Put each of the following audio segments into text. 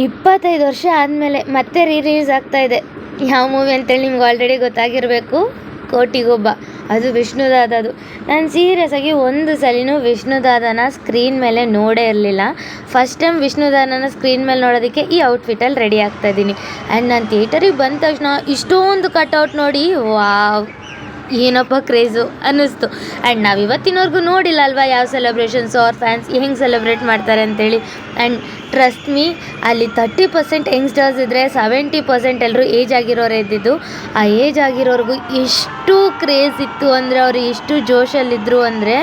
25 ವರ್ಷ ಆದಮೇಲೆ ಮತ್ತೆ ರಿಲೀಸ್ ಆಗ್ತಾ ಇದೆ. ಯಾವ ಮೂವಿ ಅಂತೇಳಿ ನಿಮ್ಗೆ ಆಲ್ರೆಡಿ ಗೊತ್ತಾಗಿರಬೇಕು. ಕೋಟಿಗೊಬ್ಬ, ಅದು ವಿಷ್ಣುದಾದದು. ನಾನು ಸೀರಿಯಸ್ ಆಗಿ ಒಂದು ಸಲಿನೂ ವಿಷ್ಣುದಾದನ ಸ್ಕ್ರೀನ್ ಮೇಲೆ ನೋಡೇ ಇರಲಿಲ್ಲ. ಫಸ್ಟ್ ಟೈಮ್ ವಿಷ್ಣುದಾದನ ಸ್ಕ್ರೀನ್ ಮೇಲೆ ನೋಡೋದಕ್ಕೆ ಈ ಔಟ್ಫಿಟಲ್ಲಿ ರೆಡಿ ಆಗ್ತಾ ಇದ್ದೀನಿ. ಆ್ಯಂಡ್ ನಾನು ಥಿಯೇಟರಿಗೆ ಬಂದ ತಕ್ಷಣ ಇಷ್ಟೊಂದು ಕಟ್ಔಟ್ ನೋಡಿ ವಾವ್, ಏನಪ್ಪ ಕ್ರೇಜು ಅನ್ನಿಸ್ತು. ಆ್ಯಂಡ್ ನಾವು ಇವತ್ತಿನವರೆಗೂ ನೋಡಿಲ್ಲ ಅಲ್ವಾ ಯಾವ ಸೆಲೆಬ್ರೇಷನ್ಸ್ ಅವ್ರ ಫ್ಯಾನ್ಸ್ ಹೆಂಗೆ ಸೆಲೆಬ್ರೇಟ್ ಮಾಡ್ತಾರೆ ಅಂತೇಳಿ. ಆ್ಯಂಡ್ ಟ್ರಸ್ಟ್ ಮೀ, ಅಲ್ಲಿ 30% ಯಂಗ್ಸ್ಟರ್ಸ್ ಇದ್ದರೆ 70% ಎಲ್ಲರೂ ಏಜ್ ಆಗಿರೋರೇ ಇದ್ದಿದ್ದು. ಆ ಏಜ್ ಆಗಿರೋರ್ಗೂ ಎಷ್ಟು ಕ್ರೇಜ್ ಇತ್ತು ಅಂದರೆ, ಅವರು ಎಷ್ಟು ಜೋಶಲ್ಲಿದ್ದರು ಅಂದರೆ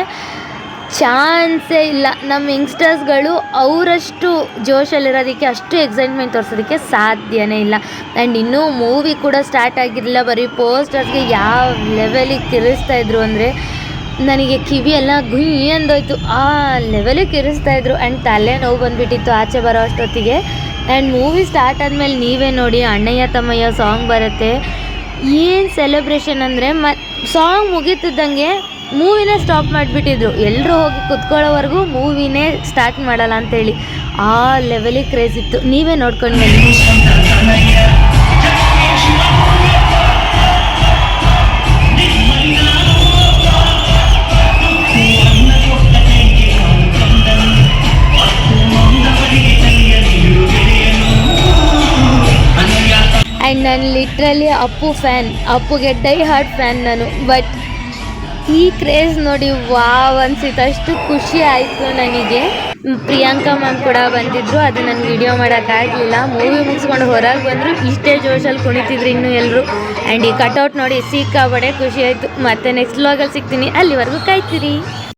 ಚಾನ್ಸೇ ಇಲ್ಲ. ನಮ್ಮ ಯಂಗ್ಸ್ಟರ್ಸ್ಗಳು ಅವರಷ್ಟು ಜೋಶಲ್ಲಿರೋದಕ್ಕೆ, ಅಷ್ಟು ಎಕ್ಸೈಟ್ಮೆಂಟ್ ತೋರಿಸೋದಕ್ಕೆ ಸಾಧ್ಯನೇ ಇಲ್ಲ. ಆ್ಯಂಡ್ ಇನ್ನೂ ಮೂವಿ ಕೂಡ ಸ್ಟಾರ್ಟ್ ಆಗಿರಲಿಲ್ಲ, ಬರೀ ಪೋಸ್ಟರ್ಸ್ಗೆ ಯಾವ ಲೆವೆಲಿಗೆ ಕಿರಿಸ್ತಾಯಿದ್ರು ಅಂದರೆ ನನಗೆ ಕಿವಿ ಎಲ್ಲ ಗುಯ್ ಅಂದೋಯ್ತು. ಆ ಲೆವೆಲಿಗೆ ಕಿರಿಸ್ತಾಯಿದ್ರು. ಆ್ಯಂಡ್ ತಲೆ ನೋವು ಬಂದುಬಿಟ್ಟಿತ್ತು ಆಚೆ ಬರೋ ಅಷ್ಟೊತ್ತಿಗೆ. ಆ್ಯಂಡ್ ಮೂವಿ ಸ್ಟಾರ್ಟ್ ಆದಮೇಲೆ ನೀವೇ ನೋಡಿ, ಅಣ್ಣಯ್ಯ ತಮ್ಮಯ್ಯ ಸಾಂಗ್ ಬರುತ್ತೆ. ಏನು ಸೆಲೆಬ್ರೇಷನ್ ಅಂದರೆ ಸಾಂಗ್ ಮುಗೀತಿದ್ದಂಗೆ ಮೂವಿನೇ ಸ್ಟಾಪ್ ಮಾಡಿಬಿಟ್ಟಿದ್ರು. ಎಲ್ಲರೂ ಹೋಗಿ ಕುತ್ಕೊಳ್ಳೋವರೆಗೂ ಮೂವಿನೇ ಸ್ಟಾರ್ಟ್ ಮಾಡಲ್ಲ ಅಂತೇಳಿ. ಆ ಲೆವೆಲಿಗೆ ಕ್ರೇಜ್ ಇತ್ತು. ನೀವೇ ನೋಡ್ಕೊಂಡು ಬನ್ನಿ. ಆ್ಯಂಡ್ ನಾನು ಲಿಟ್ರಲಿ ಅಪ್ಪು ಫ್ಯಾನ್, ಅಪ್ಪುಗೆ ಡೈ ಹಾರ್ಟ್ ಫ್ಯಾನ್ ನಾನು. ಬಟ್ ಈ ಕ್ರೇಜ್ ನೋಡಿ ವಾವ್ ಅನಿಸಿತ್ತು, ಅಷ್ಟು ಖುಷಿ ಆಯಿತು ನನಗೆ. ಪ್ರಿಯಾಂಕಾ ಮ್ಯಾಮ್ ಕೂಡ ಬಂದಿದ್ದರು, ಅದು ನಾನು ವಿಡಿಯೋ ಮಾಡೋಕ್ಕಾಗಲಿಲ್ಲ. ಮೂವಿ ಮುಗಿಸ್ಕೊಂಡು ಹೊರಗೆ ಬಂದರು, ಇಷ್ಟೇ ಜೋಶಲ್ಲಿ ಕುಣಿತಿದ್ರು ಇನ್ನೂ ಎಲ್ಲರೂ. ಆ್ಯಂಡ್ ಈ ಕಟೌಟ್ ನೋಡಿ ಸಿಕ್ಕಾಬಡೆ ಖುಷಿ ಆಯಿತು. ಮತ್ತೆ ನೆಕ್ಸ್ಟ್ ವ್ಲಾಗಲ್ಲಿ ಸಿಗ್ತೀನಿ, ಅಲ್ಲಿವರೆಗೂ ಕಾಯ್ತೀರಿ.